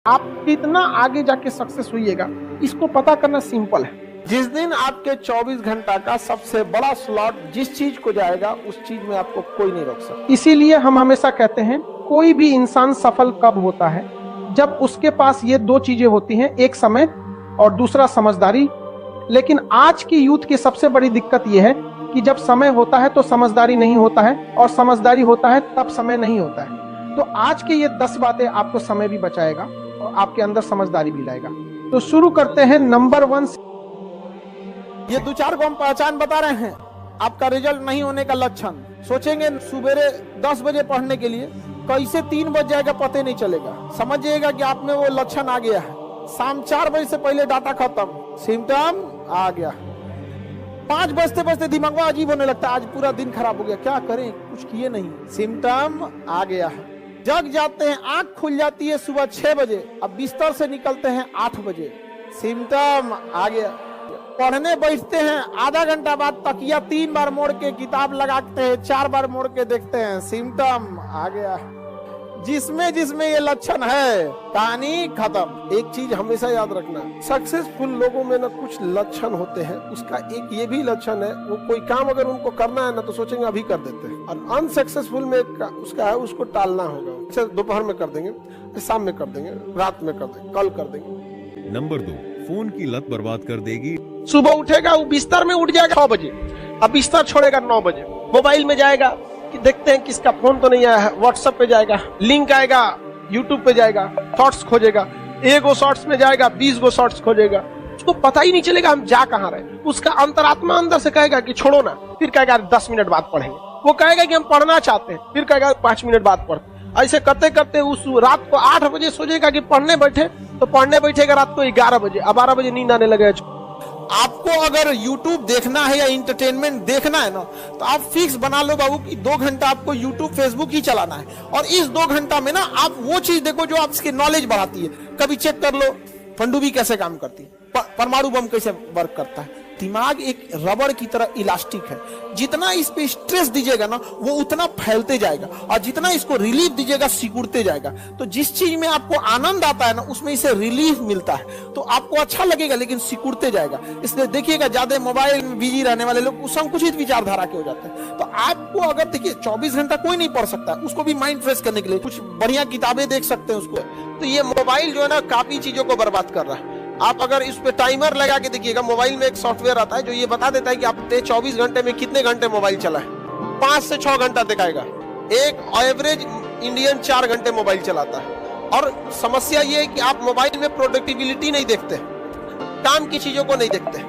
आप कितना आगे जाके सक्सेस होइएगा, इसको पता करना सिंपल है। जिस दिन आपके 24 घंटा का सबसे बड़ा स्लॉट जिस चीज को जाएगा, उस चीज में आपको कोई नहीं रोक सकता। इसीलिए हम हमेशा कहते हैं कोई भी इंसान सफल कब होता है, जब उसके पास ये दो चीजें होती हैं, एक समय और दूसरा समझदारी। लेकिन आज की यूथ की सबसे बड़ी दिक्कत यह है कि जब समय होता है तो समझदारी नहीं होता है, और समझदारी होता है तब समय नहीं होता है। तो आज के ये 10 बातें आपको समय भी बचाएगा और आपके अंदर समझदारी भी लाएगा। तो शुरू करते हैं नंबर 1। ये 2-4 को हम पहचान बता रहे हैं आपका रिजल्ट नहीं होने का लक्षण। सोचेंगे सुबेरे 10 बजे पढ़ने के लिए, कैसे 3 बज जाएगा पता नहीं चलेगा। समझिएगा कि आप में वो लक्षण आ गया है। शाम 4 बजे से पहले डाटा खत्म, सिम्टम आ गया। 5 बजते बजते दिमाग में अजीब होने लगता है, आज पूरा दिन खराब हो गया, क्या करें, कुछ किए नहीं, सिम्टम आ गया है। जग जाते हैं, आंख खुल जाती है सुबह 6 बजे, अब बिस्तर से निकलते हैं 8 बजे, सिम्टम आ गया। पढ़ने बैठते हैं, आधा घंटा बाद तकिया 3 बार मोड़ के किताब लगाते हैं, 4 बार मोड़ के देखते हैं, सिम्टम आ गया। जिसमें जिसमें ये लक्षण है, कहानी खत्म। एक चीज हमेशा याद रखना, सक्सेसफुल लोगों में ना कुछ लक्षण होते हैं, उसका एक ये भी लक्षण है, वो कोई काम अगर उनको करना है ना तो सोचेंगे अभी कर देते हैं। और अनसक्सेसफुल में उसका है, उसको टालना होगा। अच्छा, दोपहर में कर देंगे, शाम में कर देंगे, रात में कर देंगे, कल कर देंगे। नंबर 2, फोन की लत बर्बाद कर देगी। सुबह उठेगा, वो बिस्तर में उठ जाएगा 6 बजे, अब बिस्तर छोड़ेगा 9 बजे, मोबाइल में जाएगा कि देखते हैं किसका फोन तो नहीं आया है, व्हाट्सएप पे जाएगा, लिंक आएगा, यूट्यूब पे जाएगा, शॉर्ट्स खोजेगा, 1 शॉर्ट्स में जाएगा, 20 शॉर्ट्स खोजेगा, उसको पता ही नहीं चलेगा हम जा कहाँ रहे। उसका अंतरात्मा अंदर से कहेगा कि छोड़ो ना, फिर कहेगा 10 मिनट बाद पढ़ेंगे। वो कहेगा कि हम पढ़ना चाहते हैं, फिर कहेगा 5 मिनट बाद पढ़ते। ऐसे करते करते उस रात को 8 बजे सोचेगा कि पढ़ने बैठे, तो पढ़ने बैठेगा रात को 11 बजे, अब 12 बजे नींद आने लगेगा। आपको अगर YouTube देखना है या इंटरटेनमेंट देखना है ना, तो आप फिक्स बना लो बाबू कि 2 घंटा आपको YouTube Facebook ही चलाना है, और इस 2 घंटा में ना आप वो चीज देखो जो आपकी नॉलेज बढ़ाती है। कभी चेक कर लो पनडुब्बी कैसे काम करती है, परमाणु बम कैसे वर्क करता है। दिमाग एक रबड़ की तरह इलास्टिक है, जितना इस पे स्ट्रेस दीजिएगा ना वो उतना फैलते जाएगा, और जितना इसको रिलीफ दीजिएगा सिकुड़ते जाएगा। तो जिस चीज में आपको आनंद आता है ना, उसमें इसे रिलीफ मिलता है, तो आपको अच्छा लगेगा लेकिन सिकुड़ते जाएगा। इसलिए देखिएगा ज्यादा मोबाइल में बिजी रहने वाले लोग संकुचित विचारधारा के हो जाते हैं। तो आपको अगर देखिए 24 घंटा कोई नहीं पढ़ सकता, उसको भी माइंड फ्रेश करने के लिए कुछ बढ़िया किताबें देख सकते हैं उसको। तो ये मोबाइल जो है ना काफी चीजों को बर्बाद कर रहा है। आप अगर इस पे टाइमर लगा के देखिएगा, मोबाइल में एक सॉफ्टवेयर आता है जो ये बता देता है कि आपने 24 घंटे में कितने घंटे मोबाइल चला है। 5 से 6 घंटा दिखाएगा। एक एवरेज इंडियन 4 घंटे मोबाइल चलाता है। और समस्या ये है कि आप मोबाइल में प्रोडक्टिविटी नहीं देखते, काम की चीजों को नहीं देखते,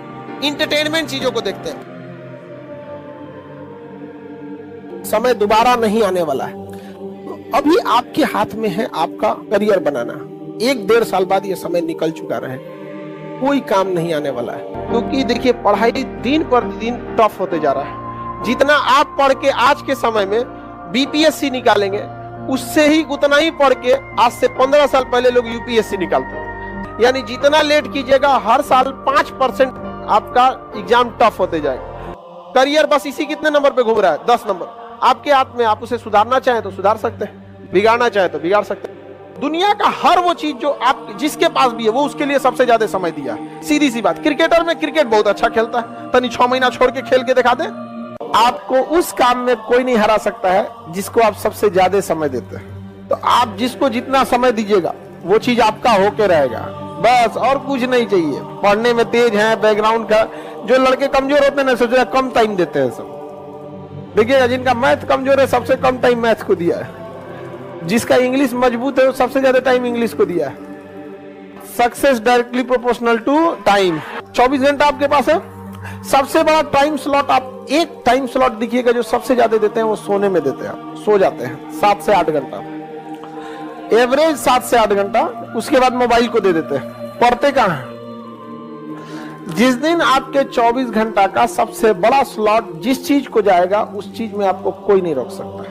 इंटरटेनमेंट चीजों को देखते हैं। समय दोबारा नहीं आने वाला है, अभी आपके हाथ में है आपका करियर बनाना। 1-1.5 साल बाद ये समय निकल चुका रहे, कोई काम नहीं आने वाला है। क्योंकि देखिए पढ़ाई दिन पर दिन टफ होते जा रहा है। जितना आप पढ़ के आज के समय में बीपीएससी निकालेंगे, उससे ही उतना ही पढ़ के आज से 15 साल पहले लोग यूपीएससी निकालते थे। यानी जितना लेट कीजिएगा, हर साल 5% आपका एग्जाम टफ होते जाएगा। करियर बस इसी कितने नंबर पे घूम रहा है, 10 नंबर। आपके हाथ में, आप उसे सुधारना चाहें तो सुधार सकते हैं, बिगाड़ना चाहे तो बिगाड़ सकते हैं। दुनिया का हर वो चीज जो आप जिसके पास भी है, वो उसके लिए सबसे ज्यादा समय दिया है। सीधी सी बात, क्रिकेटर में क्रिकेट बहुत अच्छा खेलता है, तनी 6 महीना छोड़ के खेल के दिखा दे। आपको उस काम में कोई नहीं हरा सकता है जिसको आप सबसे ज्यादा समय देते हैं। तो आप जिसको जितना समय दीजिएगा वो चीज आपका होके रहेगा, बस और कुछ नहीं चाहिए। पढ़ने में तेज है, बैकग्राउंड का, जो लड़के कमजोर होते हैं ना, सोच कम टाइम देते हैं सब। देखिएगा जिनका मैथ कमजोर है, सबसे कम टाइम मैथ को दिया है। जिसका इंग्लिश मजबूत है, वो सबसे ज्यादा टाइम इंग्लिश को दिया है। Success directly proportional to time. 24 घंटा आपके पास है, सबसे बड़ा टाइम स्लॉट आप एक टाइम स्लॉट दिखिएगा जो सबसे ज्यादा देते हैं, वो सोने में देते हैं। आप सो जाते हैं 7 से 8 घंटा, एवरेज 7 से 8 घंटा। उसके बाद मोबाइल को दे देते हैं। पढ़ते कहाँ हैं? जिस दिन आपके 24 घंटा का सबसे बड़ा स्लॉट जिस चीज को जाएगा, उस चीज में आपको कोई नहीं रोक सकता।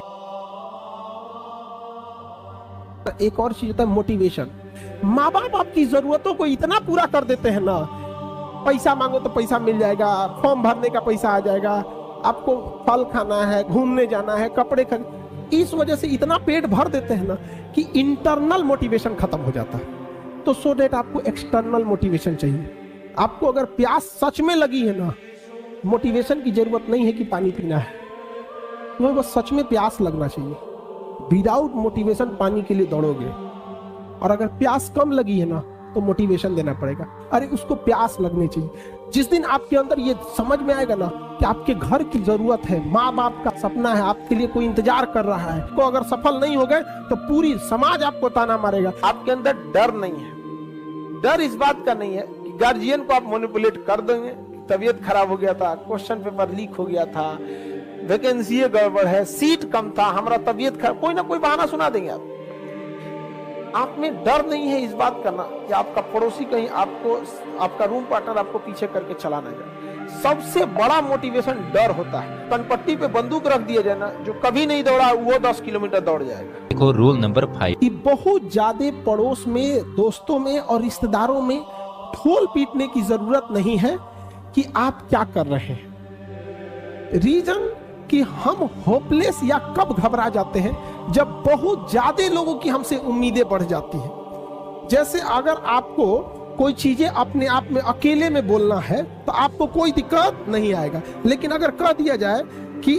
एक और चीज होता है मोटिवेशन। माँ बाप आपकी जरूरतों को इतना पूरा कर देते हैं ना, पैसा मांगो तो पैसा मिल जाएगा, फॉर्म भरने का पैसा आ जाएगा, आपको फल खाना है, घूमने जाना है, कपड़े खरीद, इस वजह से इतना पेट भर देते हैं ना कि इंटरनल मोटिवेशन खत्म हो जाता है। तो सो दैट आपको एक्सटर्नल मोटिवेशन चाहिए। आपको अगर प्यास सच में लगी है ना, मोटिवेशन की जरूरत नहीं है कि पानी पीना है, तुम्हें बस सच में प्यास लगना चाहिए। विदाउट मोटिवेशन पानी के लिए दौड़ोगे, और अगर प्यास कम लगी है ना तो मोटिवेशन देना पड़ेगा। अरे उसको प्यास लगनी चाहिए। जिस दिन आपके अंदर ये समझ में आएगा ना कि आपके घर की जरूरत है, माँ बाप का सपना है, आपके लिए कोई इंतजार कर रहा है, तो अगर सफल नहीं हो गए तो पूरी समाज आपको ताना मारेगा। आपके अंदर डर नहीं है। डर इस बात का नहीं है कि गार्जियन को आप मैनिपुलेट कर देंगे, तबीयत खराब हो गया था, क्वेश्चन पेपर लीक हो गया था, वैकेंसी गड़बड़ है, सीट कम था, हमारा तबीयत खराब, कोई ना कोई बहाना सुना देंगे आप में डर नहीं है इस बात करना कि आपका पड़ोसी कहीं आपको, आपका रूम पार्टनर आपको पीछे करके चला ना जाए। सबसे बड़ा मोटिवेशन डर होता है। कनपट्टी पे बंदूक रख दिया जाए ना, जो कभी नहीं दौड़ा वो 10 किलोमीटर दौड़ जाएगा। देखो रूल नंबर 5, बहुत ज्यादा पड़ोस में, दोस्तों में और रिश्तेदारों में ढोल पीटने की जरूरत नहीं है कि आप क्या कर रहे हैं। रीजन कि हम होपलेस या कब घबरा जाते हैं, जब बहुत ज्यादा लोगों की हमसे उम्मीदें बढ़ जाती हैं। जैसे अगर आपको कोई चीजें अपने आप में अकेले में बोलना है तो आपको कोई दिक्कत नहीं आएगा, लेकिन अगर कह दिया जाए कि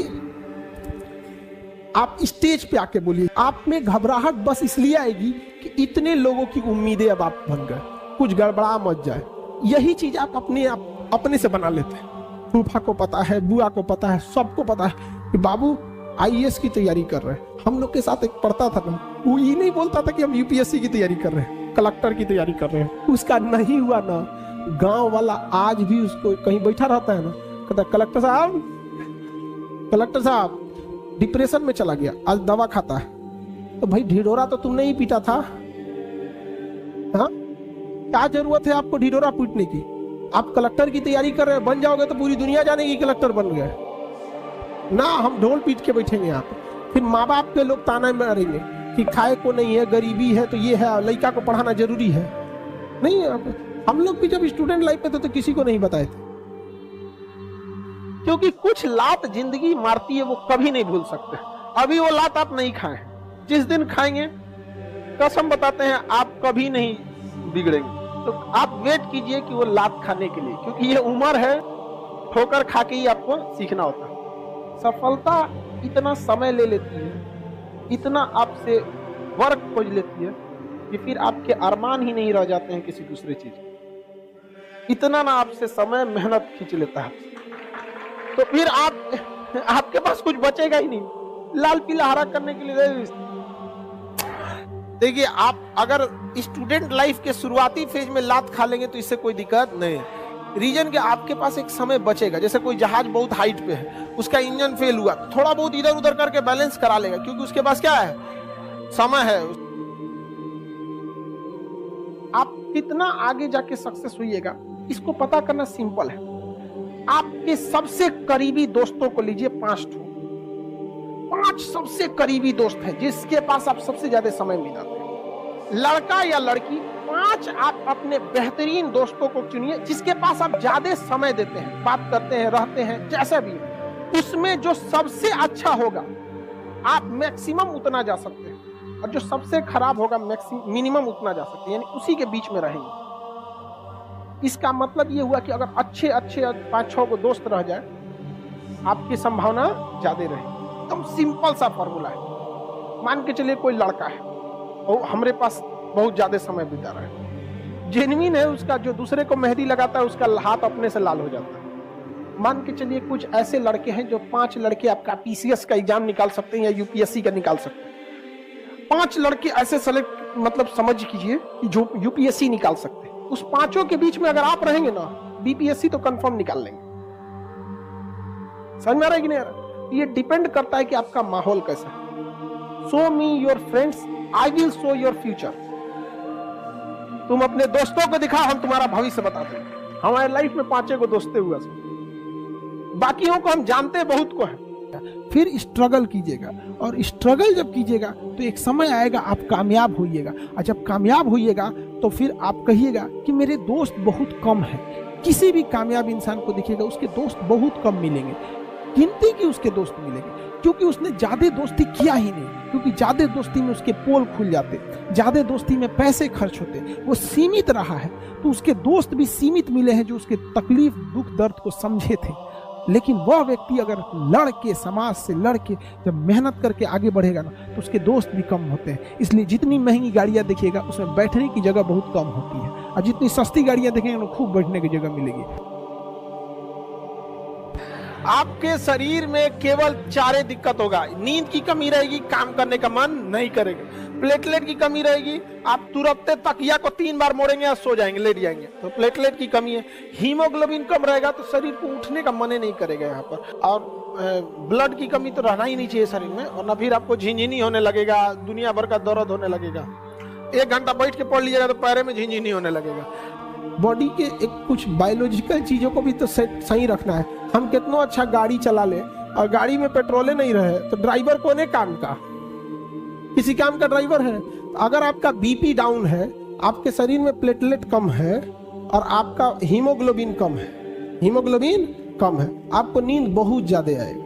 आप स्टेज पे आके बोलिए, आप में घबराहट बस इसलिए आएगी कि इतने लोगों की उम्मीदें अब आप बन गए, कुछ गड़बड़ा मत जाए। यही चीज आप अपने से बना लेते हैं। फूफा को पता है, बुआ को पता है, सबको पता है कि बाबू आईएएस की तैयारी कर रहे हैं। हम लोग के साथ एक पढ़ता था ना, वो ये नहीं बोलता था कि हम यूपीएससी की तैयारी कर रहे हैं, कलेक्टर की तैयारी कर रहे हैं। उसका नहीं हुआ ना, गांव वाला आज भी उसको कहीं बैठा रहता है ना, कहता कलेक्टर साहब डिप्रेशन में चला गया, आज दवा खाता है। तो भाई ढिढोरा तो तुमने ही पीटा था, हाँ क्या जरूरत है आपको ढिढोरा पीटने की? आप कलेक्टर की तैयारी कर रहे हैं, बन जाओगे तो पूरी दुनिया जानेगी कलेक्टर बन गए ना। हम ढोल पीट के बैठेंगे यहाँ पे, फिर माँ बाप के लोग ताना मारेंगे कि खाए को नहीं है, गरीबी है, तो ये है, लड़का को पढ़ाना जरूरी है। नहीं, हम लोग भी जब स्टूडेंट लाइफ में थे तो किसी को नहीं बताए थे, क्योंकि कुछ लात जिंदगी मारती है वो कभी नहीं भूल सकते। अभी वो लात आप नहीं खाएं, जिस दिन खाएंगे कसम बताते हैं आप कभी नहीं बिगड़ेंगे। तो आप वेट कीजिए कि वो लात खाने के लिए, क्योंकि ये उम्र है, ठोकर खा के ही आपको सीखना होता है। सफलता इतना समय ले लेती है, इतना आपसे वर्क खोज लेती है कि फिर आपके अरमान ही नहीं रह जाते हैं किसी दूसरे चीज। इतना ना आपसे समय मेहनत खींच लेता है, तो फिर आपके पास कुछ बचेगा ही नहीं लाल पीला हरा करने के लिए। देखिए, आप अगर स्टूडेंट लाइफ के शुरुआती फेज में लात खा लेंगे तो इससे कोई दिक्कत नहीं है। रीजन के आपके पास एक समय बचेगा। जैसे कोई जहाज बहुत हाइट पे है, उसका इंजन फेल हुआ, थोड़ा बहुत इधर उधर करके बैलेंस करा लेगा, क्योंकि उसके पास क्या है, समय है। आप कितना आगे जाके सक्सेस होइएगा, इसको पता करना सिंपल है। आपके सबसे करीबी दोस्तों को लीजिए, 5 सबसे करीबी दोस्त हैं जिसके पास आप सबसे ज्यादा समय बिताते हैं। लड़का या लड़की, 5 आप अपने बेहतरीन दोस्तों को चुनिए जिसके पास आप ज्यादा समय देते हैं, बात करते हैं, रहते हैं, जैसा भी है। उसमें जो सबसे अच्छा होगा आप मैक्सिमम उतना जा सकते हैं, और जो सबसे खराब होगा मिनिमम उतना जा सकते हैं, यानी उसी के बीच में रहेंगे। इसका मतलब ये हुआ कि अगर अच्छे 5-6 को दोस्त रह जाए, आपकी संभावना ज्यादा रहे। एकदम सिंपल सा फॉर्मूला है। मान के चलिए कोई लड़का है और हमारे पास बहुत ज्यादा समय बिता रहा है, जेन्युइन है उसका, जो दूसरे को मेहंदी लगाता है उसका हाथ अपने से लाल हो जाता है। मान के चलिए कुछ ऐसे लड़के हैं जो 5 लड़के आपका पीसीएस का एग्जाम निकाल सकते हैं या यूपीएससी का निकाल सकते हैं। 5 लड़के ऐसे सेलेक्ट, मतलब समझ कीजिए कि जो यूपीएससी निकाल सकते हैं। उस 5 के बीच में अगर आप रहेंगे ना, बीपीएससी तो कंफर्म निकाल लेंगे। समझ में आ रहा है कि नहीं आ रहा? ये डिपेंड करता है कि आपका माहौल कैसा है। Show me your friends, I will show your future. तुम अपने दोस्तों को दिखा, हम तुम्हारा भविष्य बताते हैं। हमारे लाइफ में 5 को दोस्ते हुआ, बाकियों को हम जानते बहुत को है। फिर स्ट्रगल कीजिएगा, और स्ट्रगल जब कीजिएगा तो एक समय आएगा आप कामयाब होइएगा, और जब कामयाब होइएगा तो फिर आप कहिएगा कि मेरे दोस्त बहुत कम है। किसी भी कामयाब इंसान को देखिएगा उसके दोस्त बहुत कम मिलेंगे। गिनती की उसके दोस्त मिलेंगे, क्योंकि उसने ज्यादा दोस्ती किया ही नहीं, क्योंकि ज्यादा दोस्ती में उसके पोल खुल जाते, ज्यादा दोस्ती में पैसे खर्च होते, वो सीमित रहा है तो उसके दोस्त भी सीमित मिले हैं जो उसके तकलीफ दुख दर्द को समझे थे। लेकिन वह व्यक्ति अगर लड़ के, समाज से लड़ के जब मेहनत करके आगे बढ़ेगा ना, तो उसके दोस्त भी कम होते हैं। इसलिए जितनी महंगी गाड़ियां देखिएगा उसमें बैठने की जगह बहुत कम होती है, और जितनी सस्ती गाड़ियां देखेंगे ना खूब बैठने की जगह मिलेगी। आपके शरीर में केवल 4 दिक्कत होगा। नींद की कमी रहेगी, काम करने का मन नहीं करेगा। प्लेटलेट की कमी रहेगी, आप तुरंत तकिया को 3 बार मोड़ेंगे और सो जाएंगे, लेट जाएंगे, तो प्लेटलेट की कमी है। हीमोग्लोबिन कम रहेगा तो शरीर को उठने का मन ही नहीं करेगा यहाँ पर। और ब्लड की कमी तो रहना ही नहीं चाहिए शरीर में, वरना फिर आपको झिनझिनी होने लगेगा, दुनिया भर का दर्द होने लगेगा। 1 घंटा बैठ के पढ़ लीजिएगा तो पैर में झिनझिनी होने लगेगा। बॉडी के एक कुछ बायोलॉजिकल चीजों को भी तो सही रखना है। हम कितना अच्छा गाड़ी चला ले और गाड़ी में पेट्रोले नहीं रहे तो ड्राइवर कौन है काम का? किसी काम का ड्राइवर है? अगर आपका बीपी डाउन है, आपके शरीर में प्लेटलेट कम है और आपका हीमोग्लोबिन कम है, हीमोग्लोबिन कम है, आपको नींद बहुत ज्यादा आएगा,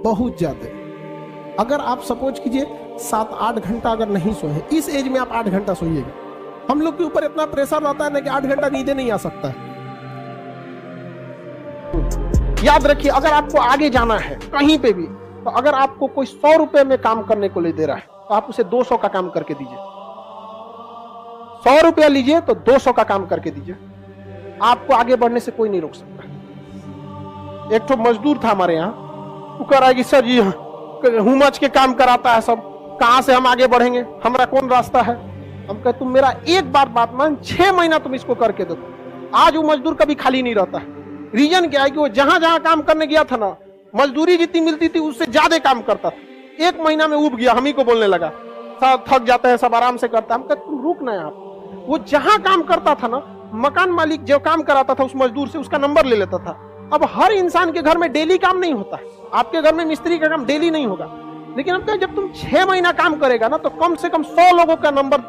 बहुत ज्यादा। अगर आप सपोज कीजिए 7-8 घंटा अगर नहीं सोए, इस एज में आप 8 घंटा सोइएगा। हम लोग के ऊपर इतना प्रेशर रहता है ना कि 8 घंटा नींदे नहीं आ सकता है। याद रखिए, अगर आपको आगे जाना है कहीं पे भी, तो अगर आपको कोई 100 रुपए में काम करने को ले दे रहा है तो आप उसे 200 का काम करके दीजिए। 100 रुपया लीजिए तो 200 का काम करके दीजिए। आपको आगे बढ़ने से कोई नहीं रोक सकता। एक तो मजदूर था हमारे यहाँ, वो कह रहा है कि सर जी हुमच के काम कराता है सब, कहां से हम आगे बढ़ेंगे, हमारा कौन रास्ता है? हम कहते तुम मेरा एक बात मान, 6 महीना तुम इसको करके देखो। आज वो मजदूर कभी खाली नहीं रहता है। रीजन क्या है कि वो जहां जहां काम करने गया था ना, मजदूरी जितनी मिलती थी उससे ज्यादा काम करता था। 1 महीना में उब गया, हम ही को बोलने लगा सब थक जाते हैं, सब आराम से करता है। हम कहते तुम रुक ना यहाँ। वो जहां काम करता था ना, मकान मालिक जो काम कराता था उस मजदूर से उसका नंबर ले लेता था। अब हर इंसान के घर में डेली काम नहीं होता है, आपके घर में मिस्त्री का काम डेली नहीं होगा, लेकिन हम कहें जब तुम 6 महीना काम करेगा ना तो कम से कम 100 लोगों का नंबर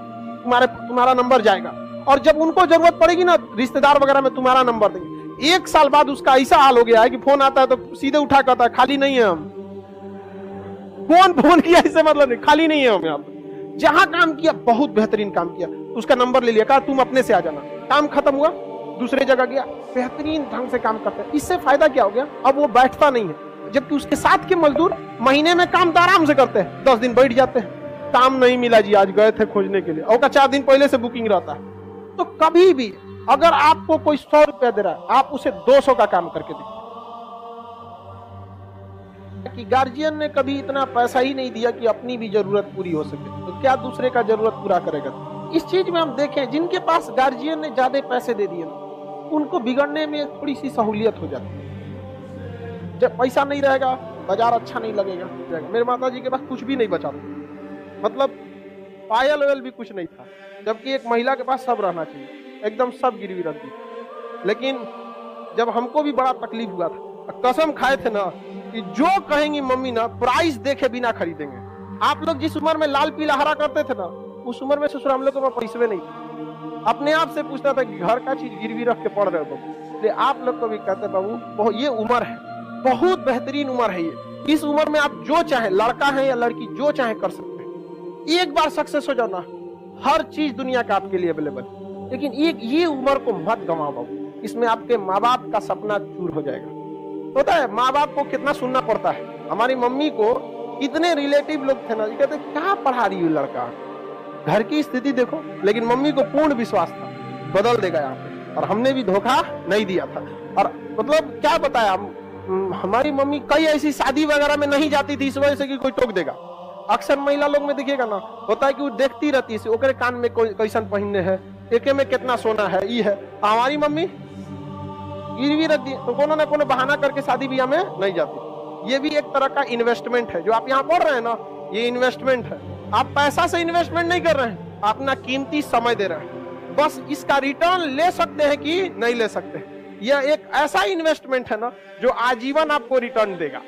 तुम्हारा नंबर जाएगा, और जब उनको जरूरत पड़ेगी ना रिश्तेदार वगैरह में तुम्हारा नंबर देंगे। 1 साल बाद उसका ऐसा हाल हो गया है कि फोन आता है तो सीधे उठा कहता है खाली नहीं है हम। फोन किया इससे मतलब नहीं, खाली नहीं है हम यहाँ पे। जहां काम किया बहुत बेहतरीन काम किया, उसका नंबर ले लिया, कहा तुम अपने से आ जाना। काम खत्म हुआ, दूसरे जगह गया, बेहतरीन ढंग से काम करते हैं। इससे फायदा क्या हो गया, अब वो बैठता नहीं है, जबकि उसके साथ के मजदूर महीने में काम तो आराम से करते हैं, 10 दिन बैठ जाते हैं। काम नहीं मिला जी, आज गए थे खोजने के लिए, और का 4 दिन पहले से बुकिंग रहता है। तो कभी भी अगर आपको कोई 100 रुपया दे रहा है, आप उसे 200 का काम करके दीजिए। कि गार्जियन ने कभी इतना पैसा ही नहीं दिया कि अपनी भी जरूरत पूरी हो सके, तो क्या दूसरे का जरूरत पूरा करेगा? इस चीज में हम देखें, जिनके पास गार्जियन ने ज्यादा पैसे दे दिए ना, उनको बिगड़ने में थोड़ी सी सहूलियत हो जाती है। जब पैसा नहीं रहेगा, बाजार अच्छा नहीं लगेगा। मेरे माता जी के पास कुछ भी नहीं बचा था, मतलब पायल वेल भी कुछ नहीं था, जबकि एक महिला के पास सब रहना चाहिए, एकदम सब गिरवी रख दी। लेकिन जब हमको भी बड़ा तकलीफ हुआ था, कसम खाए थे ना कि जो कहेंगी मम्मी ना, प्राइस देखे बिना खरीदेंगे। आप लोग जिस उम्र में लाल पीला हरा करते थे ना, उस उम्र में ससुर हम लोग को पैसे नहीं थे। अपने आप से पूछता था कि घर का चीज गिरवी रख के पढ़ रहे हो बाबू। आप लोग को भी कहते बाबू ये उम्र है, बहुत बेहतरीन उम्र है ये। इस उम्र में आप जो चाहे, लड़का है या लड़की, जो चाहे कर सकते हैं। एक बार सक्सेस हो जाओ ना, हर चीज दुनिया का आपके लिए अवेलेबल। लेकिन ये उम्र को मत गंवाओ बाबू, इसमें आपके माँ बाप का सपना चूर हो जाएगा। होता है माँ बाप को कितना सुनना पड़ता है। हमारी मम्मी को कितने रिलेटिव लोग थे ना, कहते क्या पढ़ा रही हो लड़का, घर की स्थिति देखो। लेकिन मम्मी को पूर्ण विश्वास था बदल देगा यहाँ पे, और हमने भी धोखा नहीं दिया था। और मतलब क्या बताया, हमारी मम्मी कई ऐसी शादी वगैरह में नहीं जाती थी इस वजह से कि कोई टोक देगा। अक्सर महिला लोग में देखिएगा ना, होता है कि वो देखती रहती है ओकरे कान में कोई कैसन पहनने है, एके में कितना सोना है, ये है। हमारी मम्मी गिरवी रख दी, तो कोनो ना कोनो बहाना करके शादी ब्याह में नहीं जाती। ये भी एक तरह का इन्वेस्टमेंट है। जो आप यहाँ पढ़ रहे हैं ना, ये इन्वेस्टमेंट है। आप पैसा से इन्वेस्टमेंट नहीं कर रहे हैं, अपना कीमती समय दे रहे हैं। बस इसका रिटर्न ले सकते हैं कि नहीं ले सकते। यह एक ऐसा इन्वेस्टमेंट है ना जो आजीवन आपको रिटर्न देगा,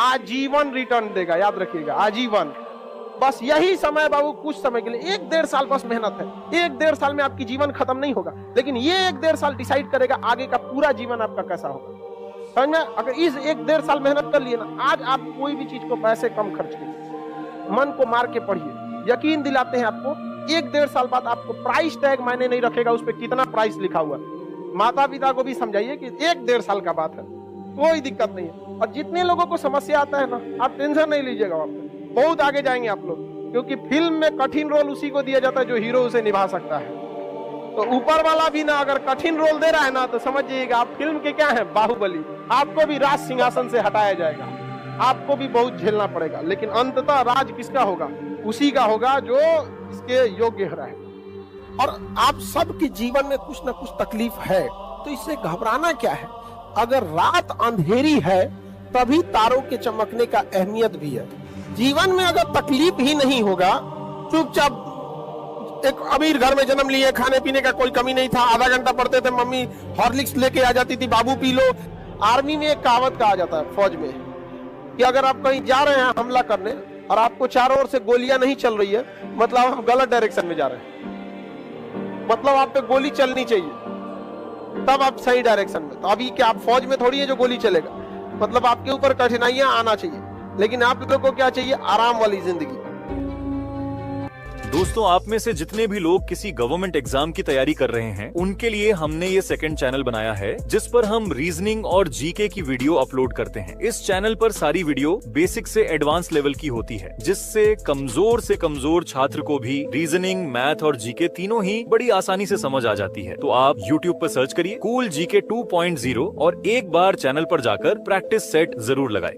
आजीवन रिटर्न देगा, याद रखिएगा, आजीवन। बस यही समय बाबू, कुछ समय के लिए, 1-1.5 साल बस मेहनत है। 1-1.5 साल में आपकी जीवन खत्म नहीं होगा, लेकिन ये 1-1.5 साल डिसाइड करेगा आगे का पूरा जीवन आपका कैसा होगा। समझ में? अगर इस 1-1.5 साल मेहनत कर लिए ना, आज आप कोई भी चीज को पैसे कम खर्च कीजिए, मन को मार के पढ़िए, यकीन दिलाते हैं आपको 1-1.5 साल बाद आपको प्राइस टैग मायने नहीं रखेगा उस पर कितना प्राइस लिखा हुआ है। माता पिता को भी समझाइए कि 1-1.5 साल का बात है, कोई दिक्कत नहीं है। और जितने लोगों को समस्या आता है ना, आप टेंशन नहीं लीजिएगा, वहां पे बहुत आगे जाएंगे आप लोग, क्योंकि फिल्म में कठिन रोल उसी को दिया जाता है जो हीरो उसे निभा सकता है। तो ऊपर वाला भी ना अगर कठिन रोल दे रहा है ना, तो समझिएगा आप फिल्म के क्या है, बाहुबली। आपको भी राज सिंहासन से हटाया जाएगा, आपको भी बहुत झेलना पड़ेगा, लेकिन अंततः राज किसका होगा? उसी का होगा जो इसके योग्य रहे। और आप सबके जीवन में कुछ ना कुछ तकलीफ है, तो इससे घबराना क्या है? अगर रात अंधेरी है तभी तारों के चमकने का अहमियत भी है। जीवन में अगर तकलीफ ही नहीं होगा, चुपचाप एक अमीर घर में जन्म लिए, खाने पीने का कोई कमी नहीं था, आधा घंटा पढ़ते थे, मम्मी हॉर्लिक्स लेके आ जाती थी, बाबू पी लो। आर्मी में एक कहावत कहा जाता है, फौज में, कि अगर आप कहीं जा रहे हैं हमला करने और आपको चारों ओर से गोलियां नहीं चल रही है, मतलब आप गलत डायरेक्शन में जा रहे हैं, मतलब आप पे गोली चलनी चाहिए, तब आप सही डायरेक्शन में। तो अभी क्या आप फौज में थोड़ी है जो गोली चलेगा, मतलब आपके ऊपर कठिनाइयां आना चाहिए, लेकिन आप लोगों को क्या चाहिए? आराम वाली जिंदगी। दोस्तों, आप में से जितने भी लोग किसी गवर्नमेंट एग्जाम की तैयारी कर रहे हैं, उनके लिए हमने ये सेकंड चैनल बनाया है, जिस पर हम रीजनिंग और जीके की वीडियो अपलोड करते हैं। इस चैनल पर सारी वीडियो बेसिक से एडवांस लेवल की होती है, जिससे कमजोर से कमजोर छात्र को भी रीजनिंग, मैथ और जीके तीनों ही बड़ी आसानी से समझ आ जाती है। तो आप YouTube पर सर्च करिए कूल जीके 2.0 और एक बार चैनल पर जाकर प्रैक्टिस सेट जरूर लगाएं।